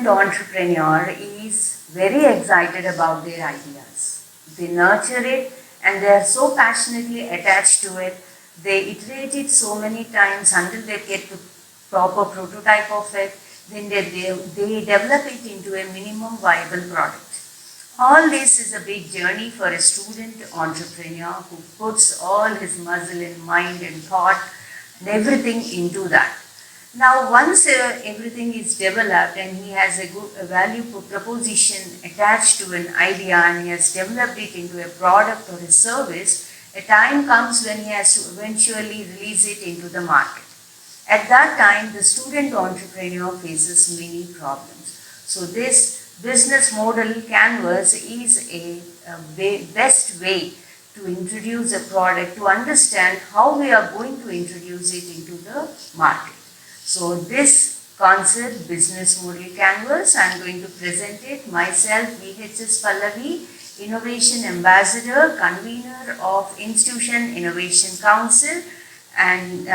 student entrepreneur is very excited about their ideas. They nurture it and they are so passionately attached to it. They iterate it so many times until they get to proper prototype of it. Then they develop it into a minimum viable product. All this is a big journey for a student entrepreneur who puts all his muscle and mind and thought and everything into that. Now, once everything is developed and he has a value proposition attached to an idea and he has developed it into a product or a service, a time comes when he has to eventually release it into the market. At that time, the student entrepreneur faces many problems. So this business model canvas is a best way to introduce a product, to understand how we are going to introduce it into the market. So this concept, business model canvas, I am going to present it myself, VHS Pallavi, Innovation Ambassador, Convener of Institution Innovation Council and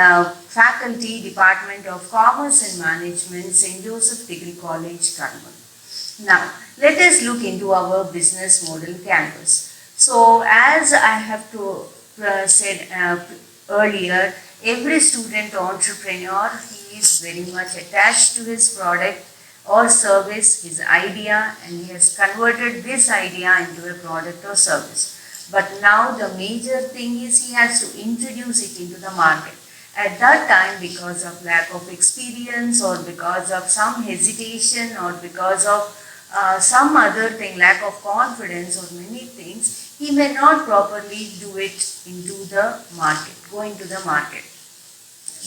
Faculty, Department of Commerce and Management, St. Joseph Degree College, Karnal. Now, let us look into our business model canvas. So, as I have said earlier, every student entrepreneur, he is very much attached to his product or service, his idea, and he has converted this idea into a product or service. But now the major thing is he has to introduce it into the market. At that time, because of lack of experience or because of some hesitation or because of some other thing, lack of confidence or many things, he may not properly do it into the market, go into the market.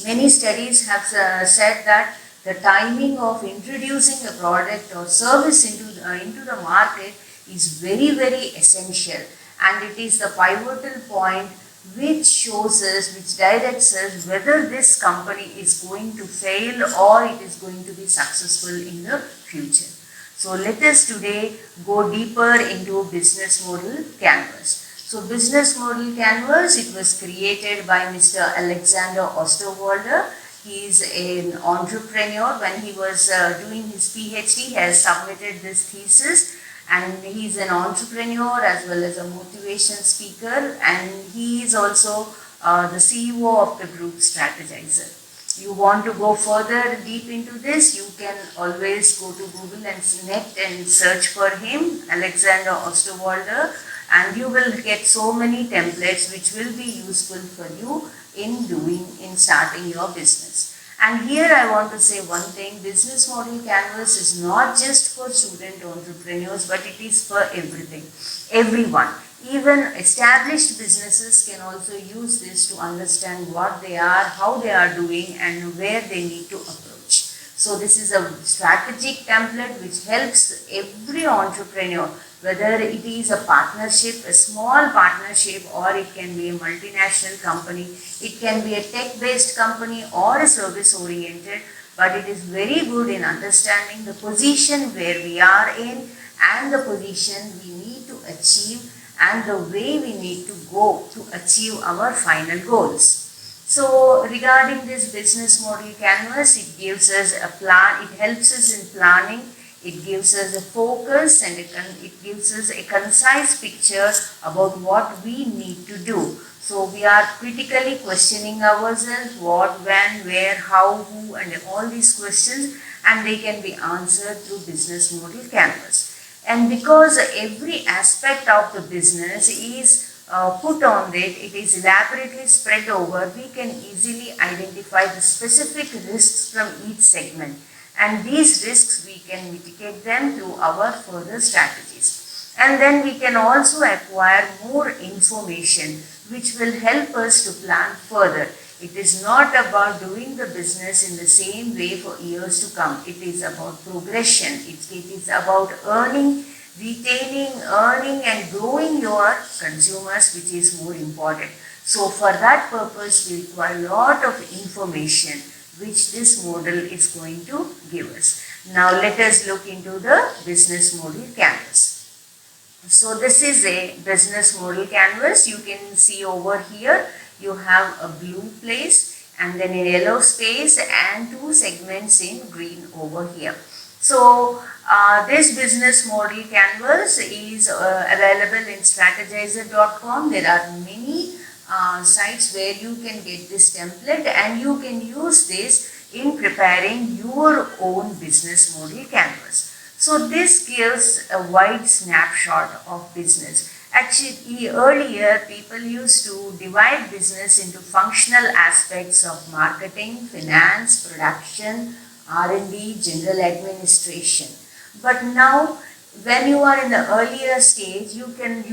Many studies have said that the timing of introducing a product or service into the market is very, very essential, and it is the pivotal point which shows us, which directs us whether this company is going to fail or it is going to be successful in the future. So let us today go deeper into business model canvas. So business model canvas, it was created by Mr. Alexander Osterwalder. He is an entrepreneur. When he was doing his PhD, he has submitted this thesis, and he is an entrepreneur as well as a motivation speaker, and he is also the CEO of the group Strategizer. You want to go further deep into this, you can always go to Google and net and search for him, Alexander Osterwalder, and you will get so many templates which will be useful for you in starting your business. And here I want to say one thing, business model canvas is not just for student entrepreneurs, but it is for everyone. Even established businesses can also use this to understand what they are, how they are doing, and where they need to approach. So this is a strategic template which helps every entrepreneur, whether it is a partnership, a small partnership, or it can be a multinational company, it can be a tech-based company or a service-oriented, but it is very good in understanding the position where we are in and the position we need to achieve and the way we need to go to achieve our final goals. So regarding this business model canvas, it gives us a plan, it helps us in planning, it gives us a focus, and it gives us a concise picture about what we need to do. So we are critically questioning ourselves, what, when, where, how, who, and all these questions, and they can be answered through business model canvas. And because every aspect of the business is put on it is elaborately spread over, we can easily identify the specific risks from each segment. And these risks, we can mitigate them through our further strategies. And then we can also acquire more information which will help us to plan further. It is not about doing the business in the same way for years to come. It is about progression. It is about earning, retaining, earning, and growing your consumers, which is more important. So for that purpose, we require a lot of information which this model is going to give us. Now let us look into the business model canvas. So this is a business model canvas. You can see over here, you have a blue place and then a yellow space and two segments in green over here. So this business model canvas is available in strategizer.com. There are many sites where you can get this template and you can use this in preparing your own business model canvas. So this gives a wide snapshot of business. Actually, earlier people used to divide business into functional aspects of marketing, finance, production, R&D, general administration. But now when you are in the earlier stage, you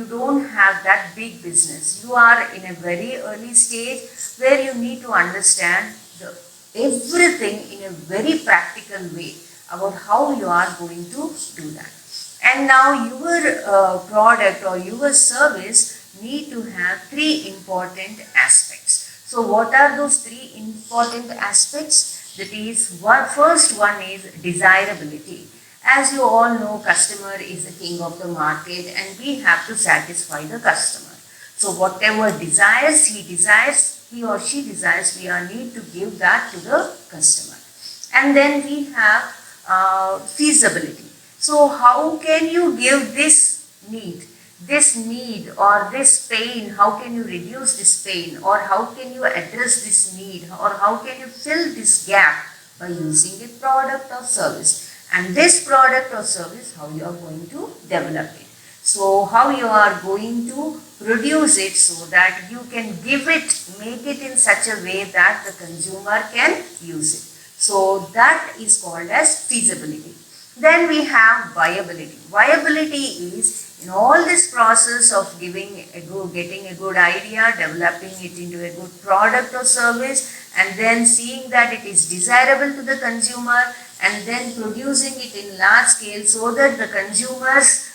don't have that big business. You are in a very early stage where you need to understand everything in a very practical way about how you are going to do that. And now your product or your service need to have three important aspects. So what are those three important aspects? That is, first one is desirability. As you all know, customer is the king of the market and we have to satisfy the customer. So whatever he or she desires, we need to give that to the customer. And then we have feasibility. So how can you give this need or this pain, how can you reduce this pain, or how can you address this need, or how can you fill this gap by using a product or service? And this product or service, how you are going to develop it. So how you are going to produce it so that you can make it in such a way that the consumer can use it. So that is called as feasibility. Then we have viability. Viability is in all this process of getting a good idea, developing it into a good product or service, and then seeing that it is desirable to the consumer, and then producing it in large scale so that the consumer's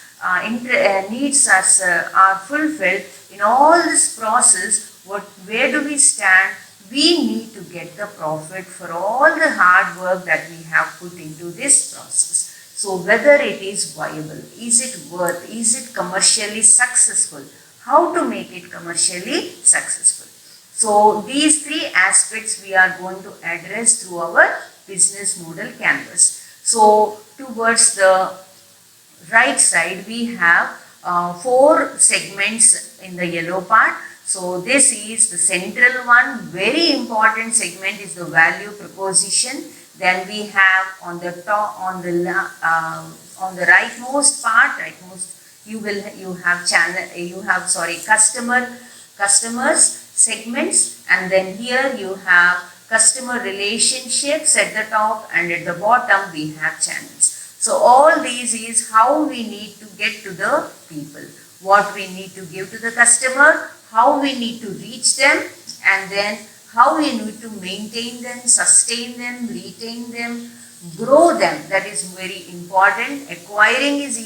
needs are fulfilled. In all this process, where do we stand? We need to get the profit for all the hard work that we have put into this process. So whether it is viable, is it commercially successful? How to make it commercially successful? So these three aspects we are going to address through our business model canvas. So towards the right side we have 4 segments in the yellow part. So this is the central one. Very important segment is the value proposition. Then we have on the top, on the rightmost part, customers segments, and then here you have customer relationships at the top, and at the bottom we have channels. So all these is how we need to get to the people, what we need to give to the customer, how we need to reach them, and then how we need to maintain them, sustain them, retain them, grow them. That is very important. Acquiring is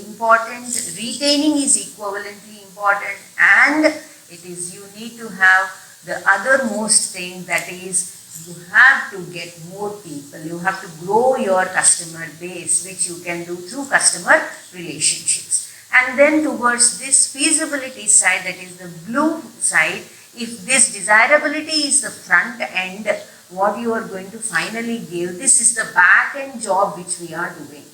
important, retaining is equivalently important, and you need to have the othermost thing, that is you have to get more people. You have to grow your customer base, which you can do through customer relationships. And then towards this feasibility side, that is the blue side, if this desirability is the front end, what you are going to finally give, this is the back end job which we are doing.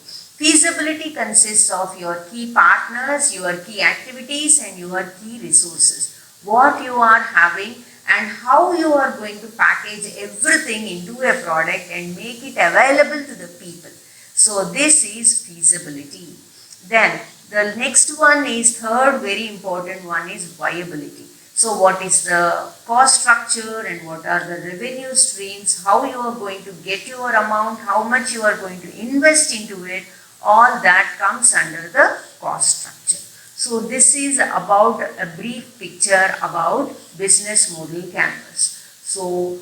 Feasibility consists of your key partners, your key activities, and your key resources. What you are having and how you are going to package everything into a product and make it available to the people. So this is feasibility. Then the next one is third very important one is viability. So what is the cost structure and what are the revenue streams, how you are going to get your amount, how much you are going to invest into it, all that comes under the cost structure. So this is about a brief picture about business model canvas. So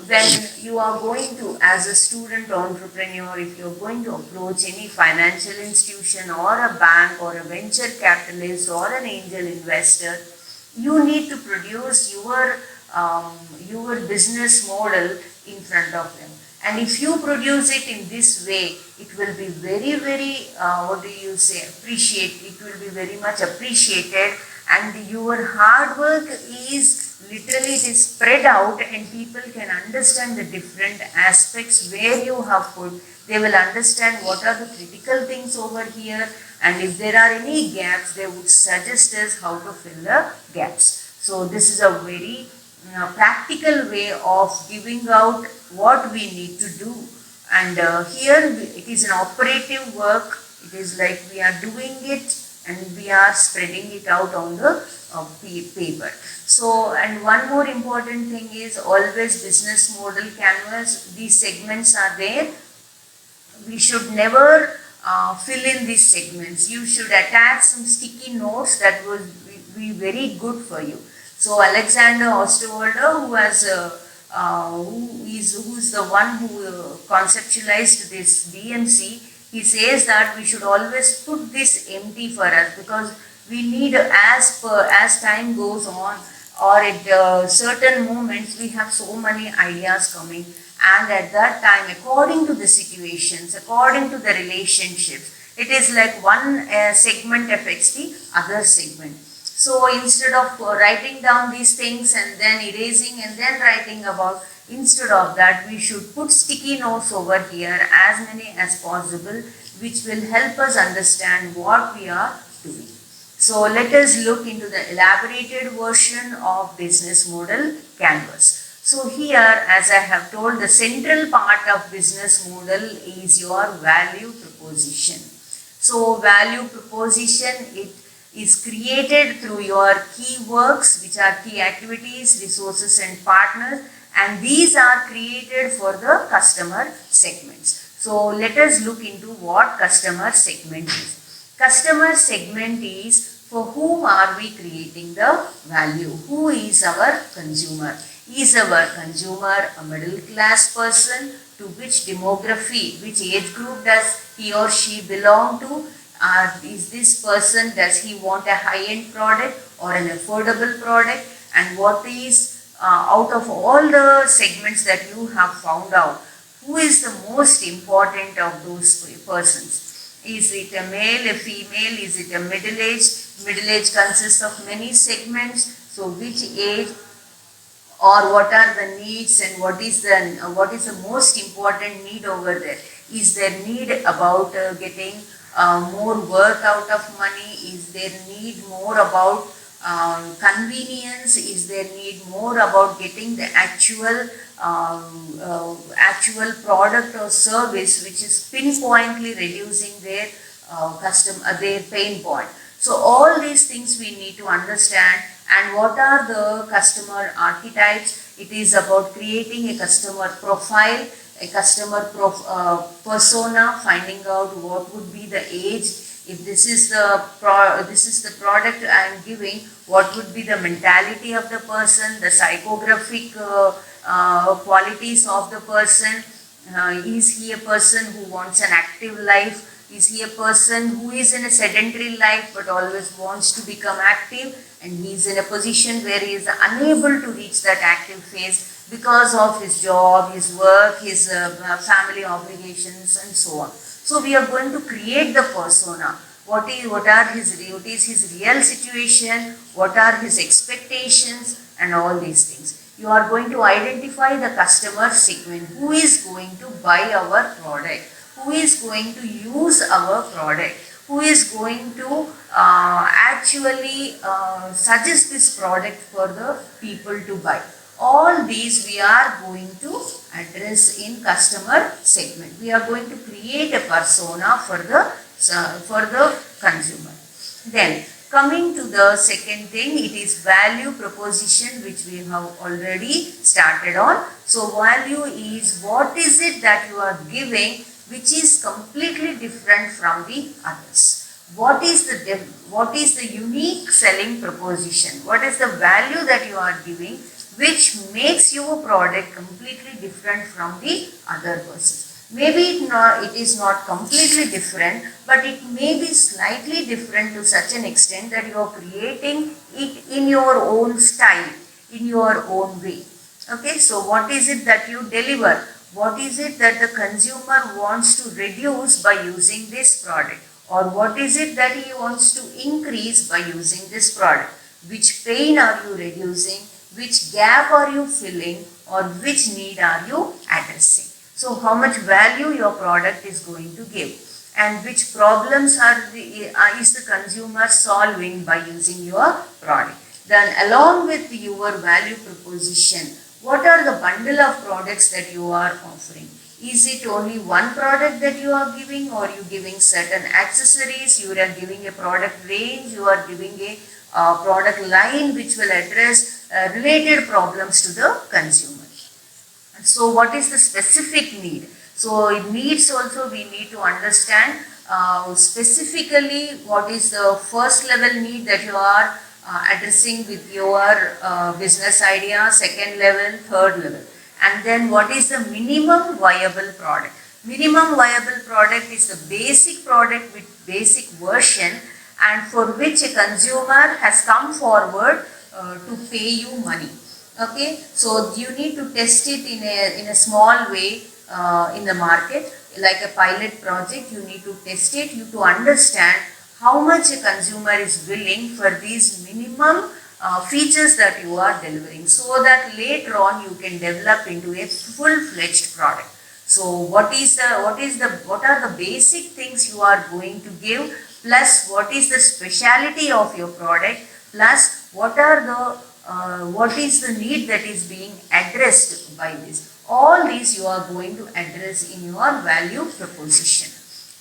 when you are going to, as a student entrepreneur, if you are going to approach any financial institution or a bank or a venture capitalist or an angel investor, you need to produce your business model in front of them. And if you produce it in this way, it will be very, very, it will be very much appreciated, and your hard work is literally, it is spread out and people can understand the different aspects where you have put They will understand what are the critical things over here, and if there are any gaps, they would suggest us how to fill the gaps. So this is a very practical way of giving out what we need to do. And here it is an operative work. It is like we are doing it and we are spreading it out on the paper. So, and one more important thing is always business model canvas. These segments are there. We should never fill in these segments. You should attach some sticky notes that will be very good for you. So Alexander Osterwalder, who is the one who conceptualized this DMC, he says that we should always put this empty for us, because we need, as time goes on, or at certain moments, we have so many ideas coming, and at that time, according to the situations, according to the relationships, it is like one segment affects the other segment. So instead of writing down these things and then erasing and then writing about, instead of that, we should put sticky notes over here, as many as possible, which will help us understand what we are doing. So let us look into the elaborated version of business model canvas. So here, as I have told, the central part of business model is your value proposition. So value proposition, it is created through your key works, which are key activities, resources and partners, and these are created for the customer segments. So let us look into what customer segment is. Customer segment is for whom are we creating the value? Who is our consumer? Is our consumer a middle class person? To which demography, which age group does he or she belong to? Is this person, does he want a high-end product or an affordable product? And what is, out of all the segments that you have found out, who is the most important of those persons? Is it a male, a female? Is it a middle-aged? Middle-aged consists of many segments. So which age, or what are the needs, and what is the most important need over there? Is there need about getting more work out of money? Is there need more about convenience? Is there need more about getting the actual product or service which is pinpointly reducing their their pain point? So all these things we need to understand. And what are the customer archetypes? It is about creating a customer profile, a customer persona, finding out what would be the age. If this is the product I am giving, what would be the mentality of the person, the psychographic qualities of the person. Is he a person who wants an active life? Is he a person who is in a sedentary life but always wants to become active, and he is in a position where he is unable to reach that active phase because of his job, his work, his family obligations and so on. So we are going to create the persona. What is his real situation, what are his expectations, and all these things. You are going to identify the customer segment, who is going to buy our product, who is going to use our product, who is going to actually suggest this product for the people to buy. All these we are going to address in customer segment. We are going to create a persona for the consumer. Then coming to the second thing, it is value proposition, which we have already started on. So value is what is it that you are giving which is completely different from the others. What is the unique selling proposition? What is the value that you are giving which makes your product completely different from the other persons? Maybe it is not completely different, but it may be slightly different to such an extent that you are creating it in your own style, in your own way. Okay, so what is it that you deliver? What is it that the consumer wants to reduce by using this product? Or what is it that he wants to increase by using this product? Which pain are you reducing? Which gap are you filling? Or which need are you addressing? So how much value your product is going to give, and which problems is the consumer solving by using your product. Then along with your value proposition, what are the bundle of products that you are offering? Is it only one product that you are giving, or you giving certain accessories, you are giving a product range, you are giving a product line which will address related problems to the consumer. So what is the specific need? So it needs also we need to understand specifically what is the first level need that you are addressing with your business idea, second level, third level, and then what is the minimum viable product. Minimum viable product is the basic product with basic version, and for which a consumer has come forward to pay you money. Okay, so you need to test it in a small way in the market, like a pilot project. You need to test it, you to understand how much a consumer is willing for these minimum features that you are delivering, so that later on you can develop into a full-fledged product. So what are the basic things you are going to give, plus what is the speciality of your product, plus what is the need that is being addressed by this. All these you are going to address in your value proposition.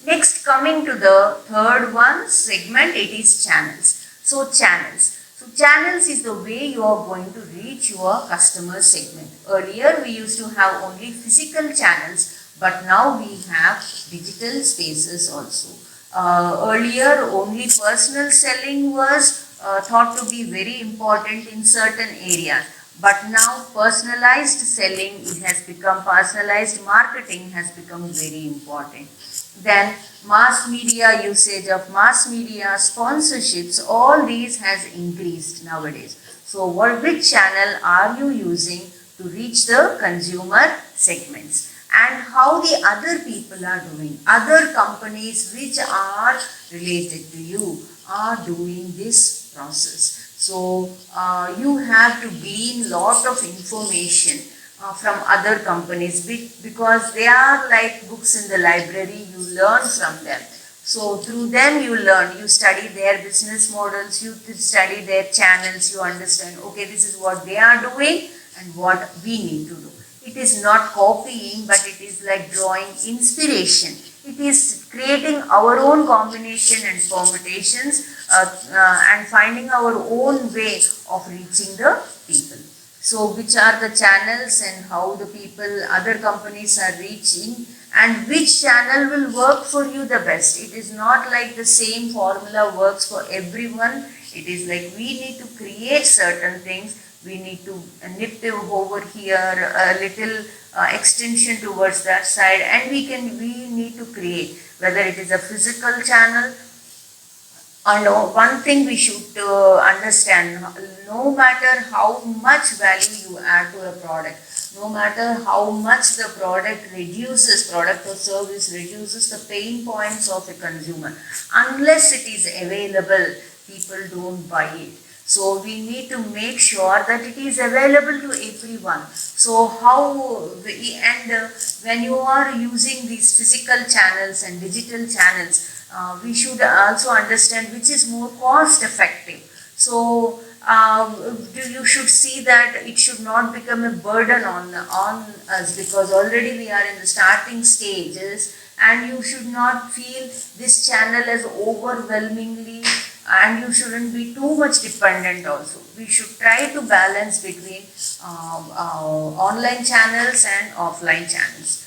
Next, coming to the third one segment, it is channels. So channels is the way you are going to reach your customer segment. Earlier we used to have only physical channels, but now we have digital spaces also. Earlier only personal selling was thought to be very important in certain areas, but now personalized selling, personalized marketing has become very important. Then mass media, usage of mass media, sponsorships, all these has increased nowadays. So which channel are you using to reach the consumer segments? And how the other people are doing, other companies which are related to you are doing this process. So you have to glean lot of information from other companies, because they are like books in the library. You learn from them. So through them you learn, you study their business models, you study their channels, you understand, okay, this is what they are doing and what we need to do. It is not copying, but it is like drawing inspiration. It is creating our own combination and permutations and finding our own way of reaching the people. So which are the channels and how the people, other companies are reaching, and which channel will work for you the best. It is not like the same formula works for everyone. It is like we need to create certain things. We need to nip over here, a little extension towards that side, and we need to create, whether it is a physical channel. One thing we should understand, no matter how much value you add to a product, no matter how much the product or service reduces the pain points of a consumer, unless it is available, people don't buy it. So we need to make sure that it is available to everyone. So when you are using these physical channels and digital channels, we should also understand which is more cost effective. So you should see that it should not become a burden on us, because already we are in the starting stages, and you should not feel this channel as overwhelmingly, and you shouldn't be too much dependent also. We should try to balance between online channels and offline channels.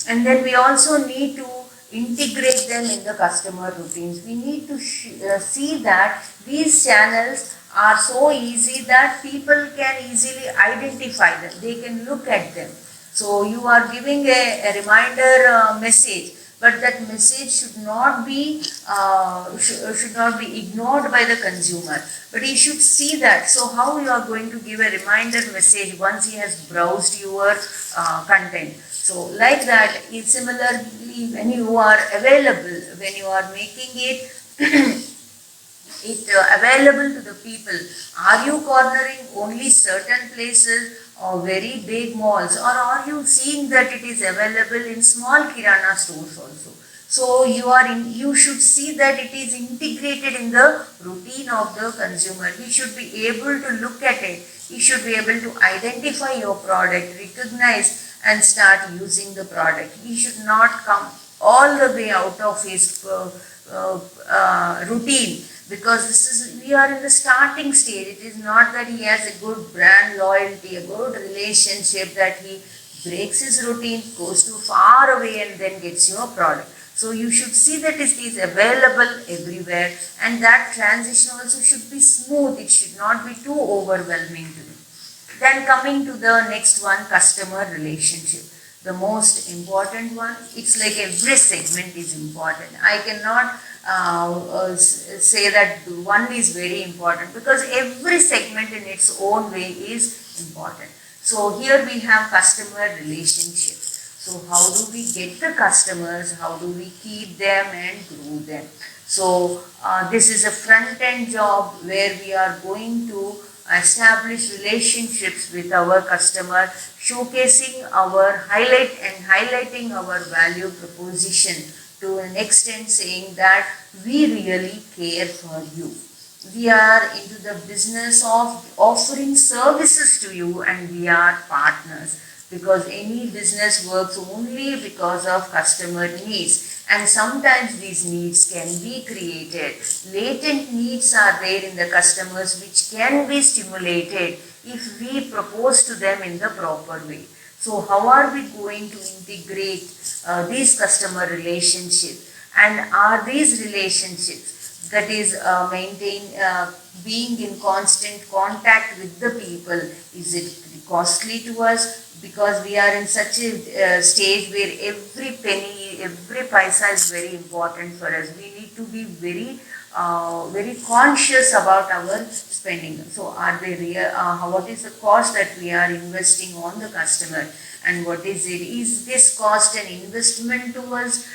And then we also need to integrate them in the customer routines. We need to see that these channels are so easy that people can easily identify them. They can look at them. So you are giving a reminder message, but that message should not be ignored by the consumer. But he should see that. So how you are going to give a reminder message once he has browsed your content? So like that, similarly, when you are available, when you are making it it available to the people? Are you cornering only certain places or very big malls, or are you seeing that it is available in small kirana stores also? So you should see that it is integrated in the routine of the consumer. He should be able to look at it. He should be able to identify your product, recognize and start using the product. He should not come all the way out of his routine, because we are in the starting stage. It is not that he has a good brand loyalty, a good relationship, that he breaks his routine, goes too far away and then gets your product. So you should see that it is available everywhere, and that transition also should be smooth. It should not be too overwhelming to you. Then coming to the next one, customer relationship. The most important one. It's like every segment is important. I cannot say that one is very important, because every segment in its own way is important. So here we have customer relationship. So how do we get the customers? How do we keep them and grow them? So this is a front end job where we are going to establish relationships with our customer, showcasing our highlighting our value proposition to an extent, saying that we really care for you. We are into the business of offering services to you, and we are partners, because any business works only because of customer needs, and sometimes these needs can be created. Latent needs are there in the customers which can be stimulated if we propose to them in the proper way. So how are we going to integrate these customer relationships, and are these relationships, that is being in constant contact with the people, is it costly to us? Because we are in such a stage where every penny, every paisa is very important for us. We need to be very conscious about our spending. So are they real? What is the cost that we are investing on the customer? And what is it? Is this cost an investment to us?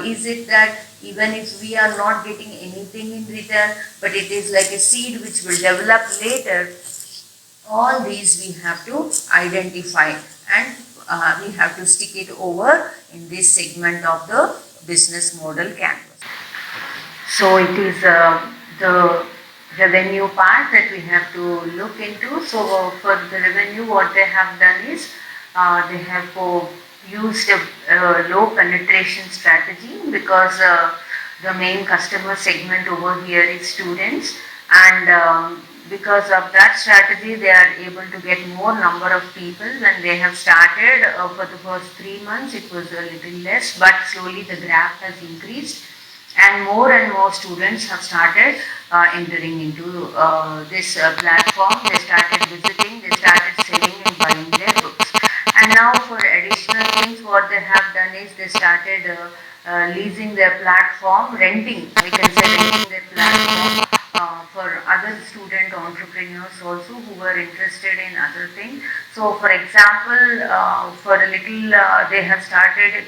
Is it that even if we are not getting anything in return, but it is like a seed which will develop later? All these we have to identify, and we have to stick it over in this segment of the business model canvas. So it is the revenue part that we have to look into. So for the revenue, what they have done is they have used a low penetration strategy, because the main customer segment over here is students, and because of that strategy they are able to get more number of people. When they have started for the first 3 months, it was a little less, but slowly the graph has increased, and more students have started entering into this platform. They started visiting, they started selling and buying their books. And now for additional things, what they have done is they started leasing their platform, renting, we can say renting their platform for other student entrepreneurs also who were interested in other things. So for example, for a little they have started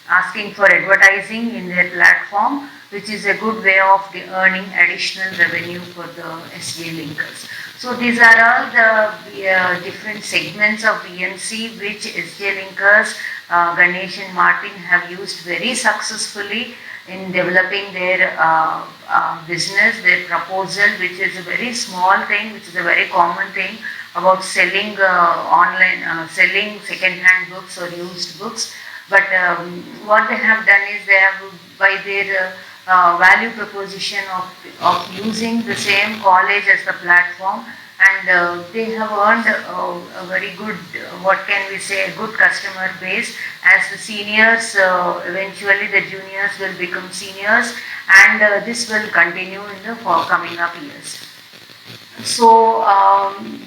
asking for advertising in their platform, which is a good way of earning additional revenue for the SJ linkers. So these are all the different segments of BNC which SJ linkers, Ganesh and Martin have used very successfully in developing their business, their proposal, which is a very small thing, which is a very common thing about selling online, selling second-hand books or used books. But what they have done is they have, by their value proposition of using the same college as the platform, and they have earned a very good, what can we say, a good customer base. As the seniors, eventually the juniors will become seniors, and this will continue in the coming up years. So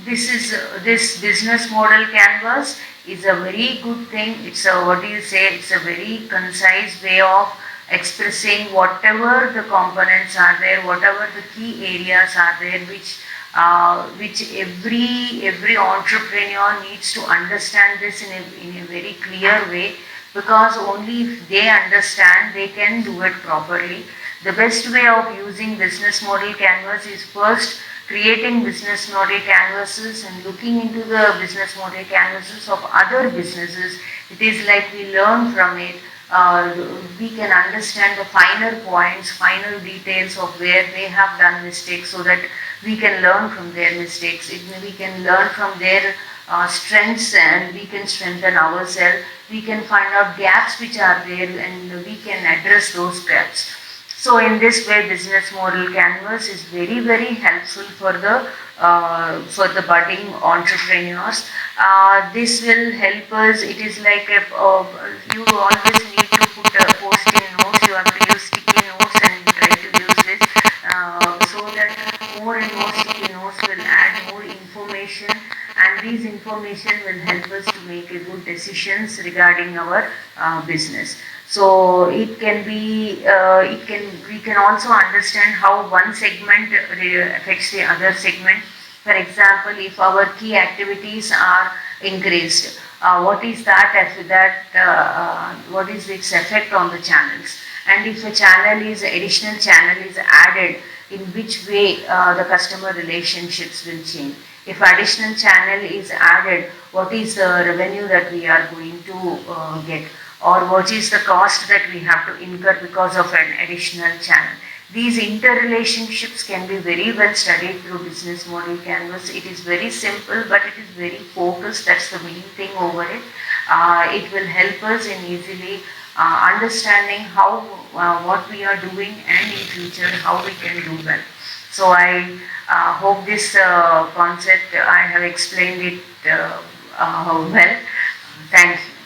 this business model canvas is a very good thing. It's a, what do you say, it's a very concise way of expressing whatever the components are there, whatever the key areas are there, which every entrepreneur needs to understand this in a very clear way, because only if they understand they can do it properly. The best way of using business model canvas is first creating business model canvases and looking into the business model canvases of other businesses. It is like we learn from it. We can understand the finer points, finer details of where they have done mistakes, so that we can learn from their mistakes. We can learn from their strengths, and we can strengthen ourselves. We can find out gaps which are there, and we can address those gaps. So in this way, business model canvas is very, very helpful for the budding entrepreneurs. This will help us. It is like you always need to put a post-it notes. You have to use sticky notes and try to use this so that more and more sticky notes will add more information, and these information will help us to make a good decisions regarding our business. So it can be, we can also understand how one segment affects the other segment. For example, if our key activities are increased, what is what is its effect on the channels? And if a additional channel is added, in which way the customer relationships will change? If additional channel is added, what is the revenue that we are going to get? Or what is the cost that we have to incur because of an additional channel? These interrelationships can be very well studied through business model canvas. It is very simple, but it is very focused. That's the main thing over it. It will help us in easily understanding how what we are doing, and in future how we can do well. So I hope this concept I have explained it well. Thank you.